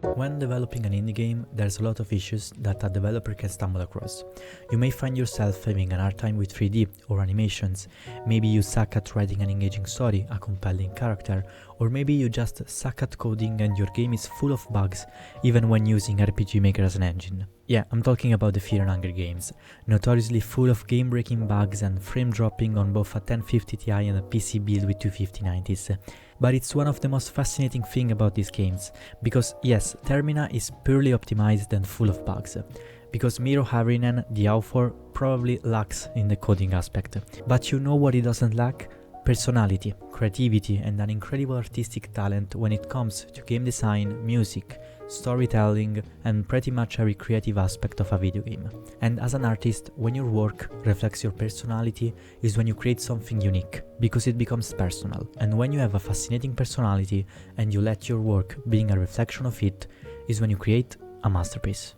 When developing an indie game, there's a lot of issues that a developer can stumble across. You may find yourself having an hard time with 3D or animations, maybe you suck at writing an engaging story, a compelling character, or maybe you just suck at coding and your game is full of bugs, even when using RPG Maker as an engine. Yeah, I'm talking about the Fear and Hunger games, notoriously full of game-breaking bugs and frame dropping on both a 1050 Ti and a PC build with 25090s. But it's one of the most fascinating things about these games, because yes, Termina is purely optimized and full of bugs. Because Miro Haverinen, the author, probably lacks in the coding aspect. But you know what he doesn't lack? Personality, creativity, and an incredible artistic talent when it comes to game design, music, storytelling, and pretty much every creative aspect of a video game. And as an artist, when your work reflects your personality is when you create something unique, because it becomes personal. And when you have a fascinating personality and you let your work being a reflection of it, is when you create a masterpiece.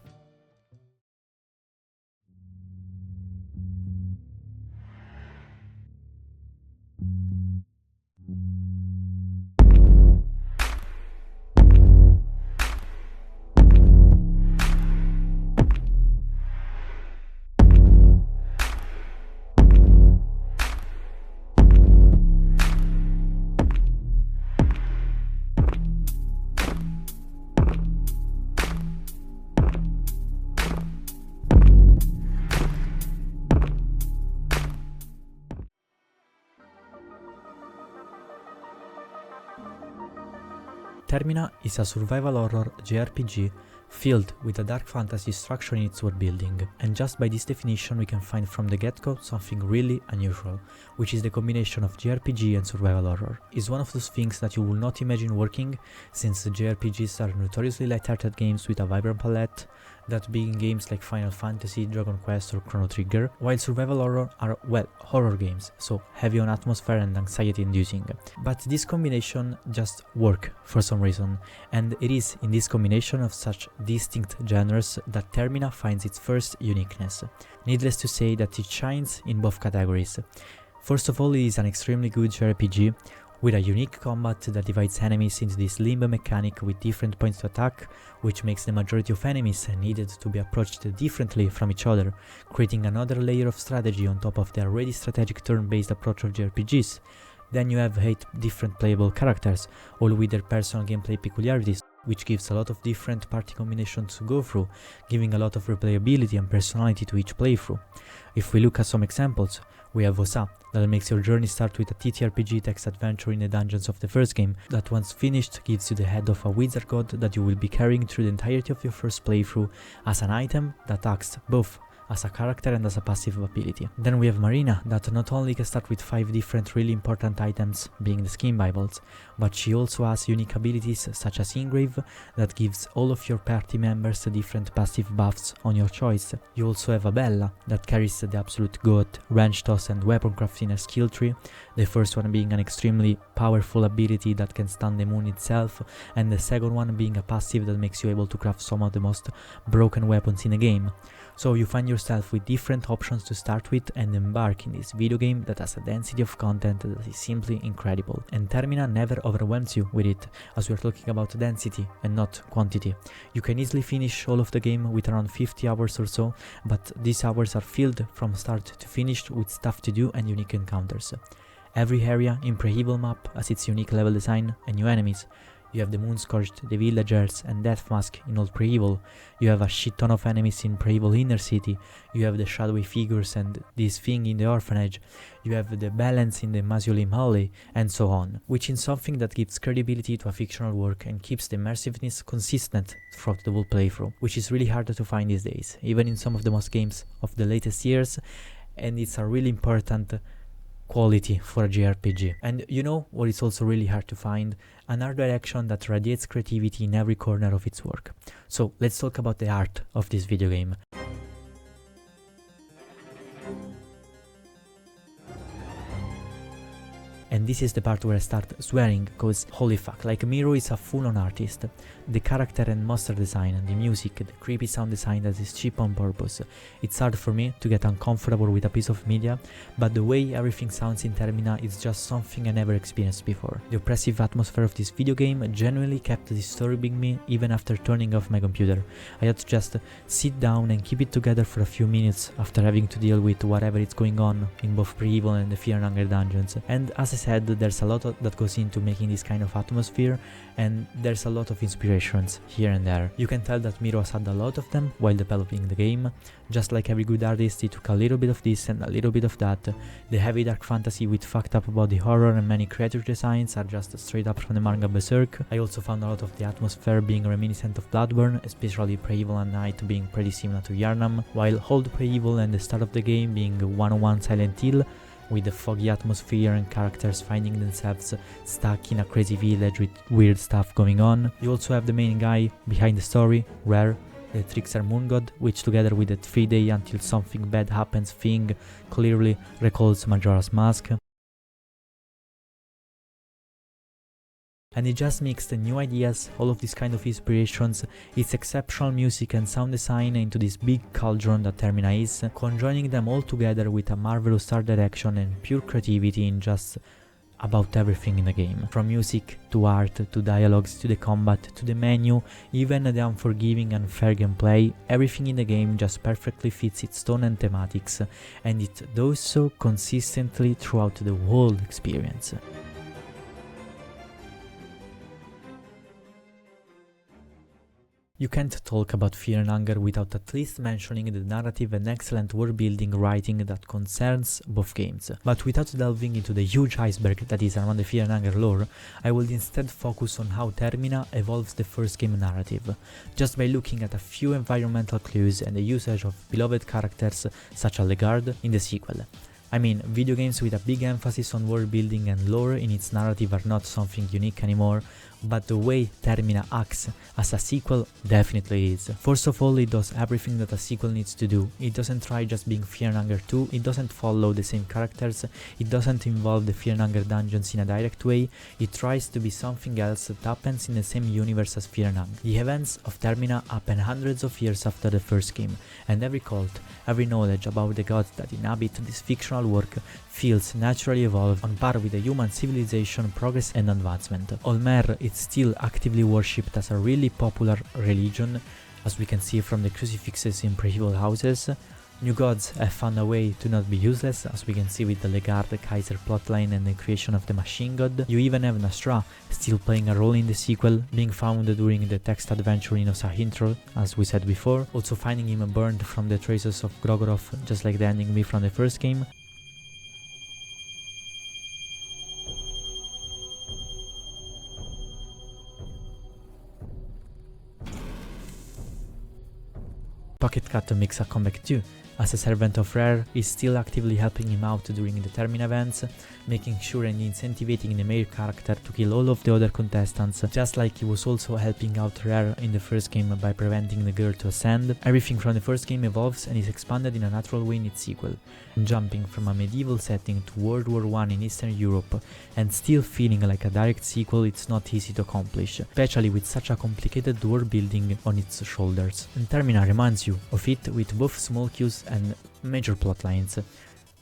Termina is a survival horror JRPG filled with a dark fantasy structure in its world building, and just by this definition we can find from the get-go something really unusual, which is the combination of JRPG and survival horror. It's one of those things that you will not imagine working, since JRPGs are notoriously light-hearted games with a vibrant palette, that being games like Final Fantasy, Dragon Quest or Chrono Trigger, while survival horror are, well, horror games, so heavy on atmosphere and anxiety-inducing. But this combination just works for some reason, and it is in this combination of such distinct genres that Termina finds its first uniqueness. Needless to say that it shines in both categories. First of all, it is an extremely good JRPG, with a unique combat that divides enemies into this limbo mechanic with different points to attack, which makes the majority of enemies needed to be approached differently from each other, creating another layer of strategy on top of the already strategic turn-based approach of JRPGs. Then you have 8 different playable characters, all with their personal gameplay peculiarities, which gives a lot of different party combinations to go through, giving a lot of replayability and personality to each playthrough. If we look at some examples, we have Osa, that makes your journey start with a TTRPG text adventure in the dungeons of the first game, that once finished gives you the head of a wizard god that you will be carrying through the entirety of your first playthrough as an item that acts both as a character and as a passive ability. Then we have Marina, that not only can start with 5 different really important items, being the skin bibles, but she also has unique abilities such as Engrave, that gives all of your party members different passive buffs on your choice. You also have Abella, that carries the absolute goat, wrench toss and weapon craft in her skill tree, the first one being an extremely powerful ability that can stun the moon itself, and the second one being a passive that makes you able to craft some of the most broken weapons in the game. So you find yourself with different options to start with and embark in this video game that has a density of content that is simply incredible. And Termina never overwhelms you with it, as we are talking about density and not quantity. You can easily finish all of the game with around 50 hours or so, but these hours are filled from start to finish with stuff to do and unique encounters. Every area in Prehevil map has its unique level design and new enemies. You have the Moonscorched, the Villagers and Death Mask in Old Prehevil. You have a shit ton of enemies in Prehevil Inner City. You have the shadowy figures and this thing in the Orphanage. You have the balance in the Mausoleum Alley, and so on, which is something that gives credibility to a fictional work and keeps the immersiveness consistent throughout the whole playthrough, which is really hard to find these days, even in some of the most games of the latest years, and it's a really important quality for a JRPG. And you know what is also really hard to find? An art direction that radiates creativity in every corner of its work. So let's talk about the art of this video game. And this is the part where I start swearing, cause holy fuck, like Miro is a full-on artist. The character and monster design, the music, the creepy sound design that is cheap on purpose. It's hard for me to get uncomfortable with a piece of media, but the way everything sounds in Termina is just something I never experienced before. The oppressive atmosphere of this video game genuinely kept disturbing me even after turning off my computer. I had to just sit down and keep it together for a few minutes after having to deal with whatever is going on in both Prehevil and the Fear and Hunger dungeons. And as I said, there's a lot that goes into making this kind of atmosphere, and there's a lot of inspirations here and there. You can tell that Miro has had a lot of them while developing the game. Just like every good artist, he took a little bit of this and a little bit of that. The heavy dark fantasy with fucked up body horror and many creature designs are just straight up from the manga Berserk. I also found a lot of the atmosphere being reminiscent of Bloodborne, especially Prehevil and Night being pretty similar to Yharnam, while Old Prehevil and the start of the game being 101 Silent Hill, with the foggy atmosphere and characters finding themselves stuck in a crazy village with weird stuff going on. You also have the main guy behind the story, Rare, the trickster moon god, which together with the 3-day until something bad happens thing clearly recalls Majora's Mask. And it just mixed the new ideas, all of these kind of inspirations, its exceptional music and sound design into this big cauldron that Termina is, conjoining them all together with a marvelous art direction and pure creativity in just about everything in the game. From music, to art, to dialogues, to the combat, to the menu, even the unforgiving and fair gameplay, everything in the game just perfectly fits its tone and thematics, and it does so consistently throughout the whole experience. You can't talk about Fear and Hunger without at least mentioning the narrative and excellent world-building writing that concerns both games. But without delving into the huge iceberg that is around the Fear and Hunger lore, I will instead focus on how Termina evolves the first game narrative, just by looking at a few environmental clues and the usage of beloved characters such as the Guard in the sequel. I mean, video games with a big emphasis on world building and lore in its narrative are not something unique anymore, but the way Termina acts as a sequel definitely is. First of all, it does everything that a sequel needs to do. It doesn't try just being Fear and Hunger 2, it doesn't follow the same characters, it doesn't involve the Fear and Hunger dungeons in a direct way, it tries to be something else that happens in the same universe as Fear and Hunger. The events of Termina happen hundreds of years after the first game, and every cult, every knowledge about the gods that inhabit this fictional work feels naturally evolved on par with the human civilization progress and advancement. Olmer is still actively worshipped as a really popular religion, as we can see from the crucifixes in Prehevil houses. New gods have found a way to not be useless, as we can see with the Legard Kaiser plotline and the creation of the machine god. You even have Nastra still playing a role in the sequel, being found during the text adventure in Osa intro, as we said before, also finding him burned from the traces of Grogoroth, just like the ending from the first game. Pocket Cat makes a comeback too, as a servant of Rare is still actively helping him out during the Termina events, making sure and incentivizing the main character to kill all of the other contestants, just like he was also helping out Rare in the first game by preventing the girl to ascend. Everything from the first game evolves and is expanded in a natural way in its sequel, jumping from a medieval setting to World War I in Eastern Europe, and still feeling like a direct sequel it's not easy to accomplish, especially with such a complicated world building on its shoulders. And Termina reminds you of it with both small cues and major plot lines.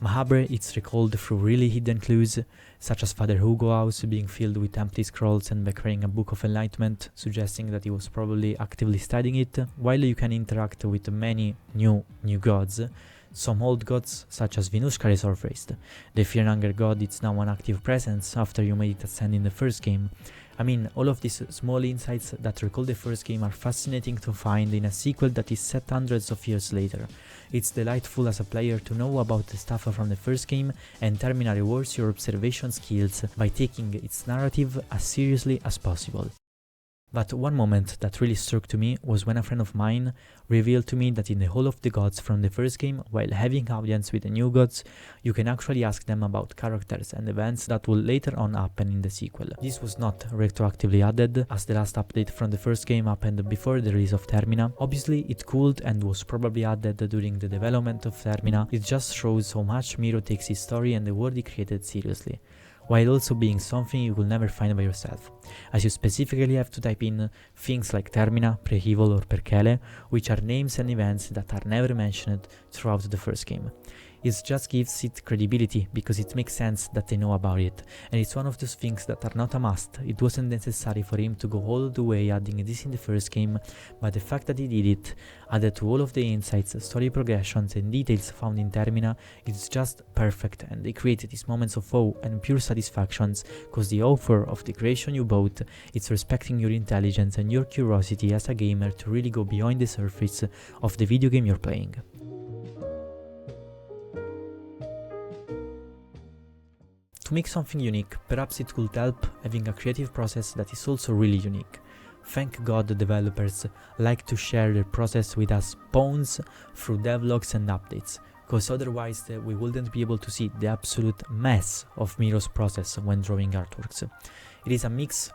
Mahabre is recalled through really hidden clues, such as Father Hugo House being filled with empty scrolls and by carrying a Book of Enlightenment, suggesting that he was probably actively studying it, while you can interact with many new gods. Some old gods, such as Venushka, resurfaced. The Fear and Hunger god is now an active presence after you made it ascend in the first game. I mean, all of these small insights that recall the first game are fascinating to find in a sequel that is set hundreds of years later. It's delightful as a player to know about the stuff from the first game, and Termina rewards your observation skills by taking its narrative as seriously as possible. But one moment that really struck to me was when a friend of mine revealed to me that in the Hall of the Gods from the first game, while having audience with the new gods, you can actually ask them about characters and events that will later on happen in the sequel. This was not retroactively added, as the last update from the first game happened before the release of Termina. Obviously it could and was probably added during the development of Termina. It just shows how much Miro takes his story and the world he created seriously. while also being something you will never find by yourself, as you specifically have to type in things like Termina, Prehevil or Perkele, which are names and events that are never mentioned throughout the first game. It just gives it credibility because it makes sense that they know about it, and it's one of those things that are not a must. It wasn't necessary for him to go all the way adding this in the first game, but the fact that he did it, added to all of the insights, story progressions and details found in Termina, is just perfect, and they created these moments of awe and pure satisfactions because the author of the creation you bought is respecting your intelligence and your curiosity as a gamer to really go beyond the surface of the video game you're playing. To make something unique, perhaps it could help having a creative process that is also really unique. Thank God the developers like to share their process with us pawns through devlogs and updates, because otherwise we wouldn't be able to see the absolute mess of Miro's process when drawing artworks. It is a mix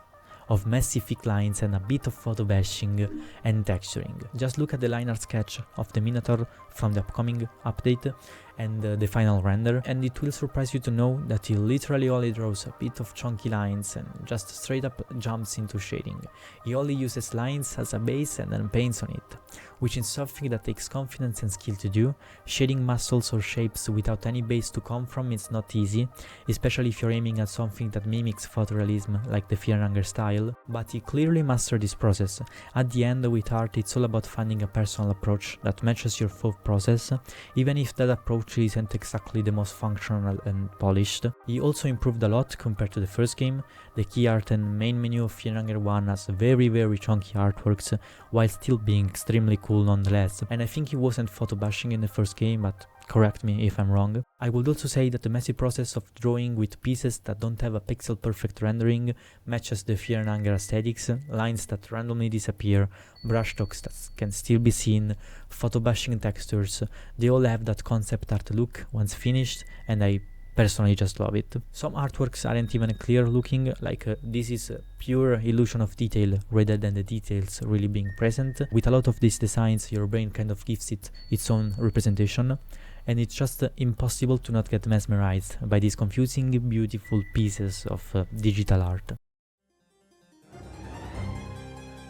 of messy thick lines and a bit of photo bashing and texturing. Just look at the line art sketch of the Minotaur from the upcoming update and the final render, and it will surprise you to know that he literally only draws a bit of chunky lines and just straight up jumps into shading. He only uses lines as a base and then paints on it, which is something that takes confidence and skill to do. Shading muscles or shapes without any base to come from is not easy, especially if you're aiming at something that mimics photorealism like the Fear and Hunger style, but he clearly mastered this process. At the end, with art, it's all about finding a personal approach that matches your thought process, even if that approach isn't exactly the most functional and polished. He also improved a lot compared to the first game. The key art and main menu of Fear and Hunger 1 has very chunky artworks, while still being extremely cool nonetheless, and I think he wasn't photo bashing in the first game, but correct me if I'm wrong. I would also say that the messy process of drawing with pieces that don't have a pixel perfect rendering matches the Fear and Hunger aesthetics, lines that randomly disappear, brushstrokes that can still be seen, photo bashing textures, they all have that concept art look once finished, and I personally just love it. Some artworks aren't even clear looking, like this is pure illusion of detail rather than the details really being present. With a lot of these designs, your brain kind of gives it its own representation, and it's just impossible to not get mesmerized by these confusing, beautiful pieces of digital art.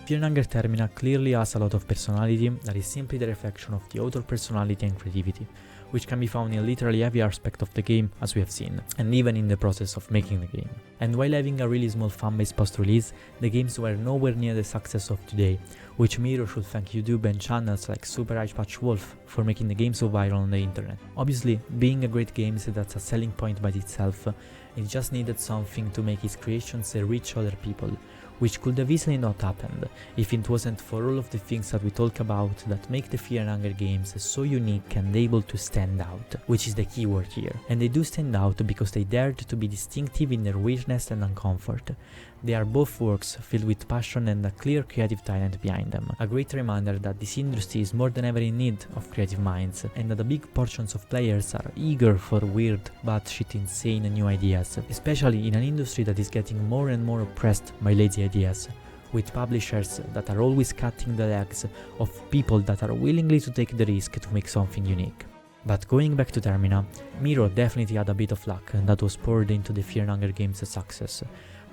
Fear and Hunger Termina clearly has a lot of personality that is simply the reflection of the author personality and creativity, which can be found in literally every aspect of the game, as we have seen, and even in the process of making the game. And while having a really small fanbase post-release, the games were nowhere near the success of today, which Miro should thank YouTube and channels like Super Patch Wolf for making the game so viral on the internet. Obviously, being a great game, that's a selling point by itself, it just needed something to make his creations reach other people, which could have easily not happened if it wasn't for all of the things that we talk about that make the Fear and Hunger games so unique and able to stand out, which is the key word here. And they do stand out because they dared to be distinctive in their weirdness and uncomfort. They are both works filled with passion and a clear creative talent behind them. A great reminder that this industry is more than ever in need of creative minds, and that the big portions of players are eager for weird, batshit insane new ideas, especially in an industry that is getting more and more oppressed by lazy ideas, with publishers that are always cutting the legs of people that are willingly to take the risk to make something unique. But going back to Termina, Miro definitely had a bit of luck that was poured into the Fear and Hunger games' success.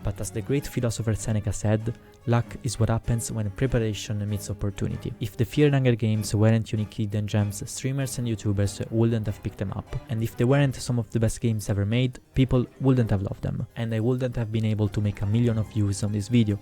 But as the great philosopher Seneca said, luck is what happens when preparation meets opportunity. If the Fear and Hunger games weren't unique hidden gems, streamers and YouTubers wouldn't have picked them up. And if they weren't some of the best games ever made, people wouldn't have loved them. And I wouldn't have been able to make 1 million views on this video.